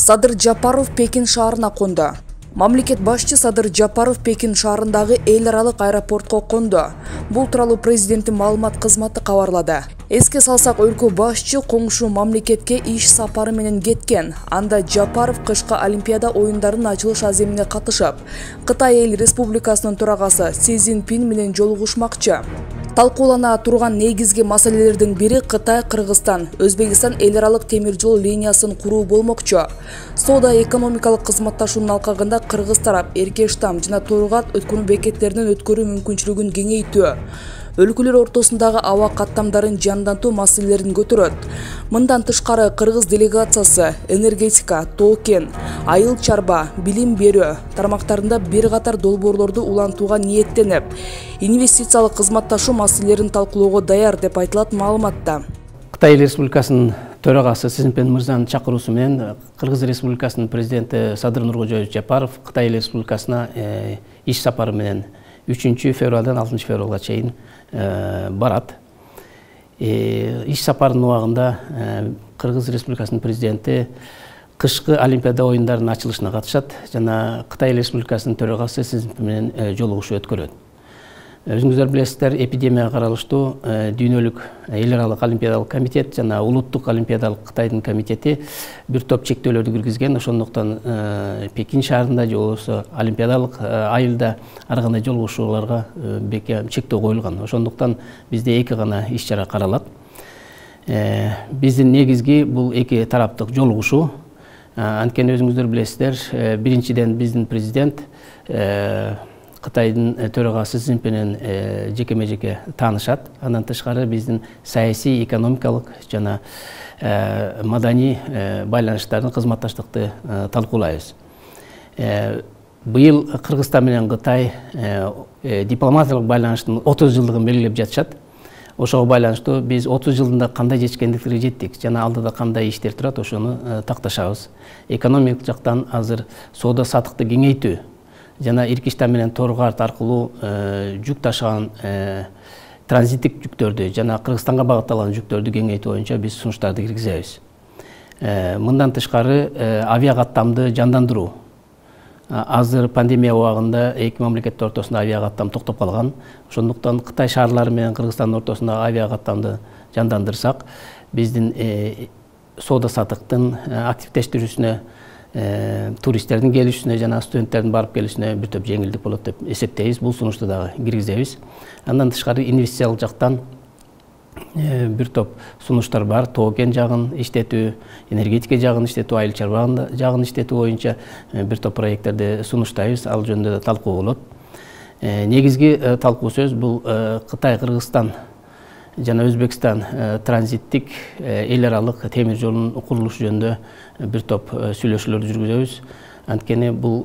Садыр Жапаров Пекин шаарына конду. Мамлекет башчы Садыр Жапаров Пекин шаарындагы эл аралык аэропортко конду. Бул тууралуу президенттин маалымат кызматы кабарлады. Эске салсак, өлкө башчы коңшу мамлекетке иш сапары менен кеткен. Анда Жапаров кышкы Олимпиада оюндарынын ачылыш аземине катышып, Кытай Эл Республикасынын төрагасы Си Цзиньпин менен жолугушмакчы. Талкуулана турган негизги маселелердин бири Кытай, Кыргызстан, Өзбекстан эл аралык темир жол линиясын куруу болмокчу. Соода-экономикалык кызматташуунун алкагында Кыргыз тарап Эркештам жана Торгат өткөрүү бекеттеринен өткөрүү мүмкүнчүлүгүн кеңейтүү, өлкөлөр ортосундагы аба каттамдарын жандантуу маселелерин көтөрөт. Мындан тышкары Кыргыз делегациясы энергетика, тоо-кен, айыл чарба, билим берүү тармактарында бир катар долбоорлорду улантууга ниеттенип, инвестициялык кызматташуу маселелерин талкуулоого даяр деп айтылат маалыматта. Кытай Эл Республикасынын төрагасы Си Цзиньпин мырзанын чакыруусу менен Кыргыз Республикасынын президенти Садыр Нуркожоевич Жапаров Кытай Эл Республикасына иш сапары менен 3 февралдан 6 февралга чейин барат. Иш сапарынын убагында Кыргыз Республикасынын президенти кышкы Олимпиада оюндарынын ачылышына катышат жана Кытай Эл Республикасынын төрагасы Си Цзиньпин менен жолугушуу өткөрөт. Өзүңүздөр билесиздер, эпидемияга каралыштуу дүйнөлүк эл аралык олимпиадалык комитет жана улуттук олимпиадалык Кытайдын комитети бир топ чектөөлөрдү киргизген. Ошондуктан Пекин шаарында же болбосо олимпиадалык айылда ар кандай жолугушууларга бекем чектөө коюлган. Ошондуктан бизде эки гана иш-чара каралат. Биздин негизги бул эки тараптык жолугушуу. Анткени өзүңүздөр билесиздер, биринчиден биздин президент Кытайдын төрагасы Си Цзиньпин жекеме-жеке таанышат. Андан тышкары биздин саясий, экономикалык жана маданий байланыштардын кызматташтыкты талкуулайбыз. Быйыл Кыргызстан менен Кытай дипломатиялык байланыштын 30 жылдыгын белгилеп жатышат. Ошого байланыштуу биз 30 жылдында кандай жеткендиктерге жеттик жана алдыда кандай иштер турат, ошону такташабыз. Экономикалык жактан азыр соода сатыкты кеңейтүү жана Эркештам менен Торгат аркылуу жүк ташыган транзиттик жүктөрдү жана Кыргызстанга багытталган жүктөрдү кеңейтүү боюнча биз сунуштарды киргизебиз. Мындан тышкары авиакаттамды жандандыруу. Азыр пандемия убагында эки мамлекеттин ортосунда авиакаттам токтоп калган. Ошондуктан Кытай шаарлары менен Кыргызстандын ортосунда авиакаттамды жандандырсак, биздин соода сатыктын активдештирүүсүнө, туристтердин келүүсүнө жана студенттердин барып келүүсүнө бир топ жеңилдик болот деп эсептейбиз. Бул сунушту дагы киргизебиз. Андан тышкары инвестициялык жактан бир топ сунуштар бар. Тоо-кен жагын иштетүү, энергетика жагын иштетүү, айыл чарба жагын иштетүү боюнча бир топ проекттерди сунуштайбыз. Ал жөнүндө да талкуу болот. Негизги талкуу сөз бул Кытай, Кыргызстан жана Өзбекстан транзиттик эл аралык темир жолунун курулушу жөнүндө бир топ сүйлөшүүлөрдү жүргүзөбүз. Анткени бул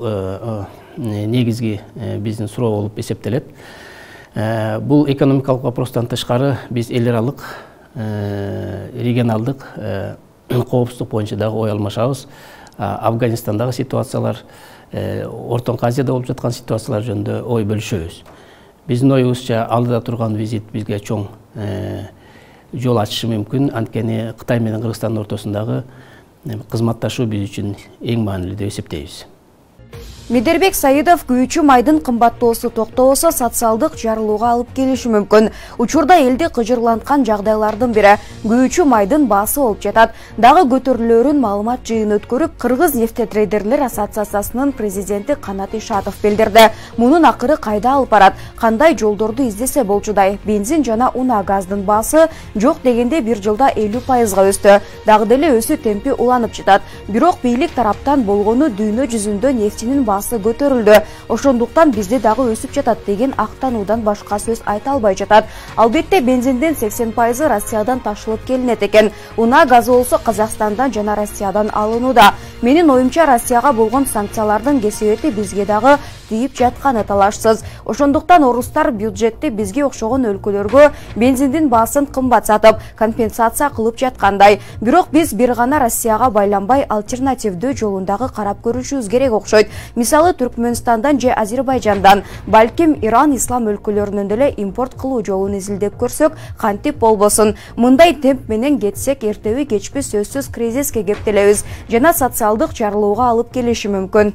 негизги биздин суроо болуп эсептелет. Бул экономикалык вопростон тышкары биз эл аралык регионалдык коопсуздук боюнча дагы ой алмашабыз. Афганистандагы ситуациялар, Ортонку Азияда болуп жаткан ситуациялар жөнүндө ой бөлүшөбүз. Биздин оюбузча алдыда турган визит бизге чоң жол ачышы мүмкүн. Анткени Кытай менен Кыргызстандын ортосундагы кызматташуу биз үчүн эң маанилүү деп эсептейбиз. Медербек Саидов күйүүчү майдын кымбаттоосу токтобосо социалдык жарылууга алып келиши мүмкүн. Учурда элди кыжырланткан жагдайлардын бири күйүүчү майдын баасы болуп жатат. Дагы көтөрүлөрүн маалымат жыйын өткөрүп, Кыргыз нефтетрейдерлер ассоциациясынын президенти Канат Ишатов билдирди. Мунун акыры кайда алып барат? Кандай жолдорду издесе болчудай? Бензин жана унаа газдын баасы жок дегенде бир жылда 50%га өстү. Дагы деле өсүү темпи уланып жатат. Бирок бийлик тараптан болгону дүйнө жүзүндө нефтинин баасы көтөрүлдү. Ошондуктан бизде дагы өсүп жатат деген актануудан башка сөз айта албай жатат. Албетте бензиндин 80% Россиядан ташылып келинет экен. Унаа газы болсо Казакстандан жана Россиядан алынууда. Менин оюмча Россияга болгон санкциялардын кесепети бизге дагы тийип жатканы талашсыз. Ошондуктан орустар бюджетти бизге окшогон өлкөлөргө бензиндин баасын кымбат сатып, компенсация кылып жаткандай. Бирок биз бир гана Россияга байланбай альтернативдүү жолун дагы карап көрүшүбүз керек окшойт. Мисалы Түркмөнстандан же Азербайжандан, балким Иран, ислам өлкөлөрүнөн деле импорт кылуу жолун изилдеп көрсөк, кантип болбосун. Мындай темп менен кетсек, эртеби кечпи сөзсүз кризиске кептелебиз. Жана социалдык социалдык жарылууга алып келиши мүмкүн.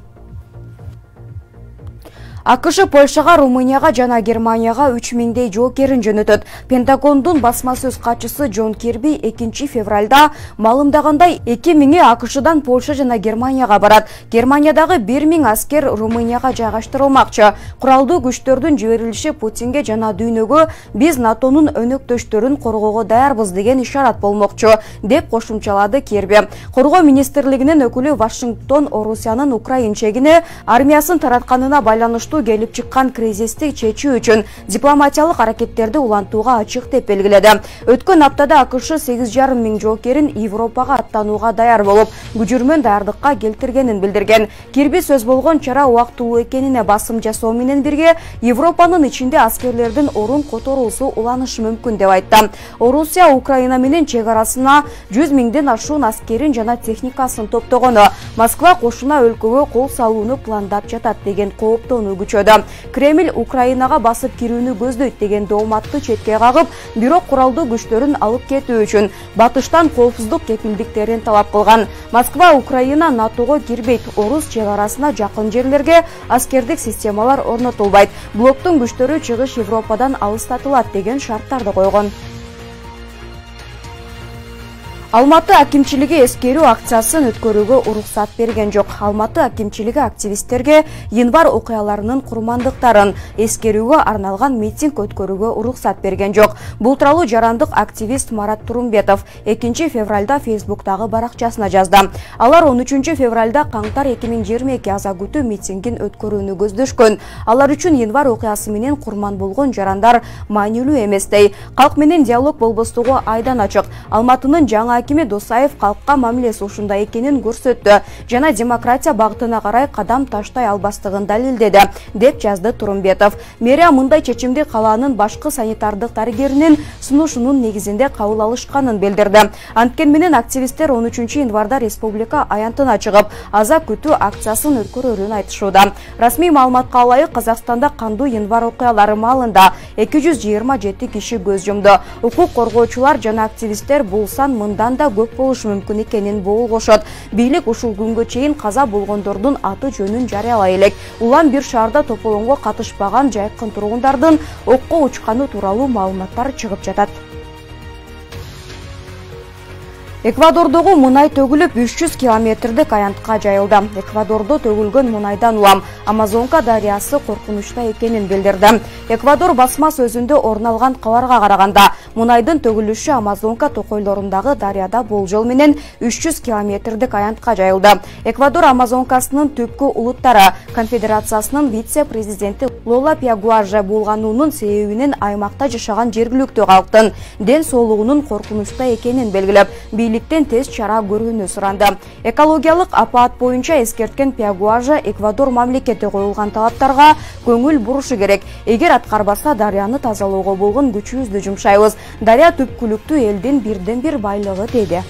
АКШ Польшага, Румынияга жана Германияга 3000дей жоокерин жөнөтөт. Пентагондун басма сөз катчысы Джон Кирби 2 февралда маалымдагандай 2000 АКШдан Польша жана Германияга барат. Германиядагы 1000 аскер Румынияга жайгаштырылмакчы. Куралдуу күчтөрдүн жиберилиши Путинге жана дүйнөгө биз НАТОнун өнөктөштөрүн коргоого даярбыз деген ишарат болмокчу, деп кошумчалады Кирби. Коргоо министрлигинин өкүлү Вашингтон Орусиянын Украин чегине армиясын таратканына байланыштуу келип чыккан кризисти чечүү үчүн дипломатиялык аракеттерди улантууга ачык деп белгиледи. Өткөн аптада АКШ 8500 жоокерин Европага аттанууга даяр болуп, күжүрмөн даярдыкка келтиргенин билдирген. Кирби сөз болгон чара убактылуу экенине басым жасоо менен бирге Европанын ичинде аскерлердин орун которуусу уланышы мүмкүн деп айтты. Орусия Украина менен чек арасына 100 000ден ашуун аскерин жана техникасын топтогону, Москва кошуна өлкөгө кол салууну пландап жатат деген кооптонуу күчөдө. Кремль Украинага басып кирүүнү көздөйт деген дооматты четке кагып, бирок куралдуу күчтөрүн алып кетүү үчүн батыштан коопсуздук кепилдиктерин талап кылган. Москва Украина НАТОго кирбейт, Орус чек арасына жакын жерлерге аскердик системалар орнотулбайт, блоктун күчтөрү чыгыш Европадан алыстатылат деген шарттарды койгон. Алматы акимчилиги эскерүү акциясын өткөрүүгө уруксат берген жок. Алматы акимчилиги активисттерге январь окуяларынын курмандыктарын эскерүүгө арналган митинг өткөрүүгө уруксат берген жок. Бул тууралуу жарандык активист Марат Турумбетов 2 февралда Фейсбуктагы баракчасына жазды. Алар 13 февралда каңтар 2022 аза күтүү митингин өткөрүүнү көздөшкөн. Алар үчүн январь окуясы менен курман болгон жарандар маанилүү эместей. Калк менен диалог болбостугу айдан ачык. Алматынын жаңы акими Досаев калкка мамилеси ушундай экенин көрсөттү жана демократия багытына карай кадам таштай албастыгын далилдеди, деп жазды Турумбетов. Мэрия мындай чечимди калаанын башкы санитардык дарыгеринин сунушунун негизинде кабыл алышканын билдирди. Анткени менен активисттер 13 январда республика аянтына чыгып, аза күтүү акциясын өткөрөрүн айтышууда. Расмий маалыматка ылайык, Казакстанда кандуу январь окуялары маалында 227 киши көз жумду. Укук коргоочулар жана активисттер бул сан мындан да көп болушу мүмкүн экенин болгошот. Бийлик ушул күнгө чейин каза болгондордун аты жөнүн жарыялай элек. Улам бир шаарда тополоңго катышпаган жайкын тургундардын окко учканы тууралуу маалыматтар чыгып жатат. Эквадордогу мунай төгүлүп 300 километрдик аянтка жайылды. Эквадордо төгүлгөн мунайдан улам Амазонка дарыясы коркунучта экенин билдирди. Эквадор басма сөзүндө орун алган кабарга караганда, мунайдын төгүлүшү Амазонка токойлорундагы дарыяда болжол менен 300 километрдик аянтка жайылды. Эквадор Амазонкасынын түпкү улуттары конфедерациясынын вице-президенти Лола Пиагуаже булгануунун себебинен аймакта жашаган жергиликтүү калктын ден соолугунун коркунучта экенин белгилеп, бийликтен тез чара көрүүнү суранды. Экологиялык апаат боюнча эскерткен Пиагуаже Эквадор мамлекети коюлган талаптарга көңүл бурушу керек. Эгер аткарбаса, дарыяны тазалоого болгон күчүбүздү жумшайбыз. Дарыя түпкүлүктүү элдин бирден бир байлыгы, деди.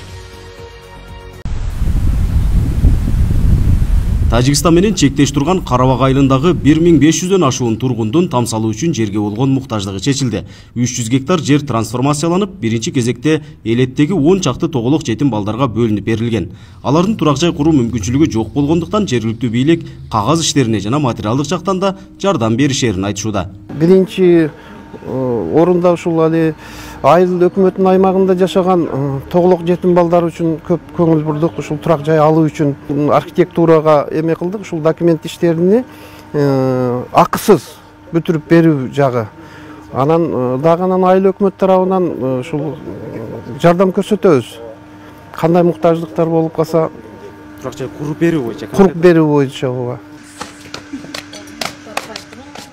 Тажикстан менен чектеш турган Карабак айылындагы 1500дөн ашуун тургундун тамсалуу үчүн жерге болгон муктаждыгы чечилди. 300 гектар жер трансформацияланып, биринчи кезекте элеттеги 10 чакты тоголок жетим балдарга бөлүнүп берилген. Алардын турак жай куруу мүмкүнчүлүгү жок болгондуктан жергиликтүү бийлик кагаз иштерине жана материалдык жактан да жардам беришерин айтышууда. Биринчи орунда ушул айыл өкмөтүнүн аймагында жашаган тоголок жетим балдар үчүн көп көңүл бурдук. Ушул турак жай алуу үчүн архитектурага эме кылдык. Ушул документ иштерини акысыз бүтүрүп берүү жагы. Анан дагы айыл өкмөт тарабынан ушул жардам көрсөтөбүз. Кандай муктаждыктар болуп калса, Турак жай куруп берүү боюнча. Куруп берүү боюнча ооба.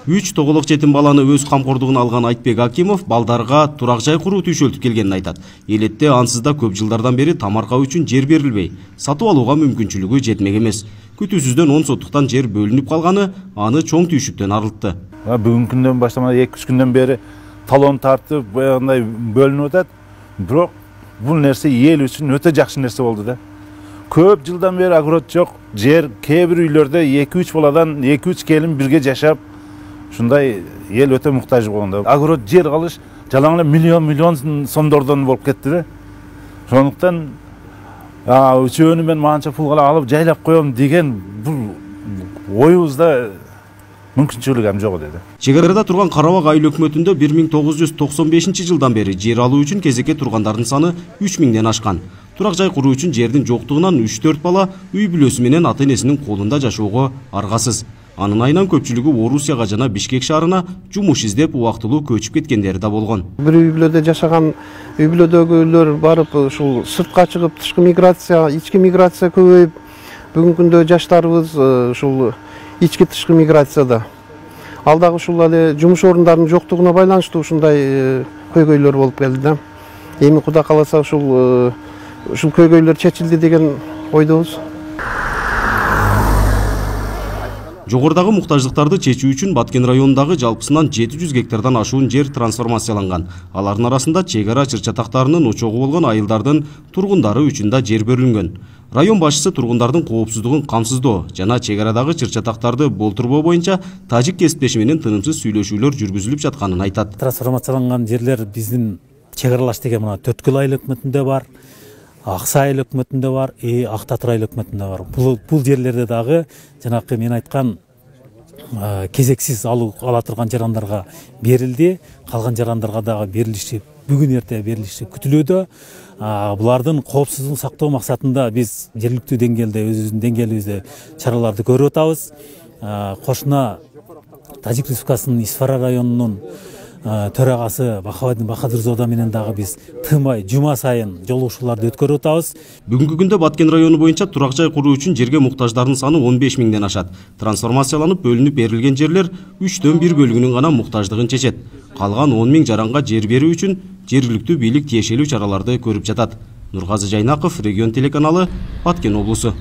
3 тоголок жетим баланы өз камкордугуна алган Айтбек Акимов балдарга турак жай куруу түйшөлтүп келгенин айтат. Элетте ансыз да көп жылдардан бери тамарка үчүн жер берилбей, сатып алууга мүмкүнчүлүгү жетмек эмес. Күтүүсүздөн 10 соттуктан жер бөлүнүп калганы аны чоң түйшүктөн арылтты. Бүгүнкү күндөн баштап 2-3 күндөн бери талон тартып, баягындай бөлүнүп атат. Бирок бул нерсе эл үчүн өтө жакшы нерсе болду да. Көп жылдан бери огород жок, жер кээ бир үйлөрдө 2-3 баладан 2-3 келин бирге жашап, ушундай эл өтө муктаж болгондо. Огород жер калыш жалаң эле миллион сомдордон болуп кетти да. Ошондуктан үчөөнү мен манча пул кыла алып жайлап коем деген бул оюбузда мүмкүнчүлүк ам жок деди. Чек арада турган Карабак айыл өкмөтүндө 1995 жылдан бери жер алуу үчүн кезекке тургандардын саны 3000ден ашкан. Турак жай куруу үчүн жердин жоктугунан 3-4 бала үй бүлөсү менен ата энесинин колунда жашоого аргасыз. Анын айынан көпчүлүгү Орусияга жана Бишкек шаарына жумуш издеп убактылуу көчүп кеткендери да болгон. Бир үй бүлөдө жашаган үй бүлөдөгүлөр барып ушул сыртка чыгып тышкы миграция, ички миграция көбөйүп, бүгүнкү күндө жаштарыбыз ушул ички тышкы миграцияда. Ал дагы ушул эле жумуш орундарынын жоктугуна байланыштуу ушундай көйгөйлөр болуп келди да. Эми Кудай кааласа ушул көйгөйлөр чечилди деген ойдобуз. Жогордагы муктаждыктарды чечүү үчүн Баткен районундагы жалпысынан 700 гектардан ашуун жер трансформацияланган. Алардын арасында чек ара чыр-чатактарынын очогу болгон айылдардын тургундары үчүн да жер бөлүнгөн. Район башчысы тургундардын коопсуздугун камсыздоо жана чек арадагы чыр-чатактарды болтурбоо боюнча тажик кесиптеши менен тынымсыз сүйлөшүүлөр жүргүзүлүп жатканын айтат. Трансформацияланган жерлер биздин чек аралаш деген мына Төткүл айыл өкмөтүндө бар, Аксай айыл өкмөтүндө бар, Ак Татыр айыл өкмөтүндө бар. Бул жерлерде дагы жанакы мен айткан кезексиз ала турган жарандарга берилди. Калган жарандарга дагы берилиши бүгүн эрте берилиши күтүлүүдө. Булардын коопсуздугун сактоо максатында биз жергиликтүү деңгээлде өзүбүздүн деңгээлибизде чараларды көрүп атабыз. Кошуна Тажик Республикасынын Исфара районунун төрагасы Бахадыр Зода менен дагы биз тынбай жума сайын жолугушууларды өткөрүп атабыз. Бүгүнкү күндө Баткен району боюнча турак жай куруу үчүн жерге муктаждардын саны 15.000ден ашат. Трансформацияланып бөлүнүп берилген жерлер 3/4 бөлүгүнүн гана муктаждыгын чечет. Калган 10.000 жаранга жер берүү үчүн жергиликтүү бийлик тиешелүү чараларды көрүп жатат. Нургазы Жайнаков, Регион телеканалы, Баткен облусу.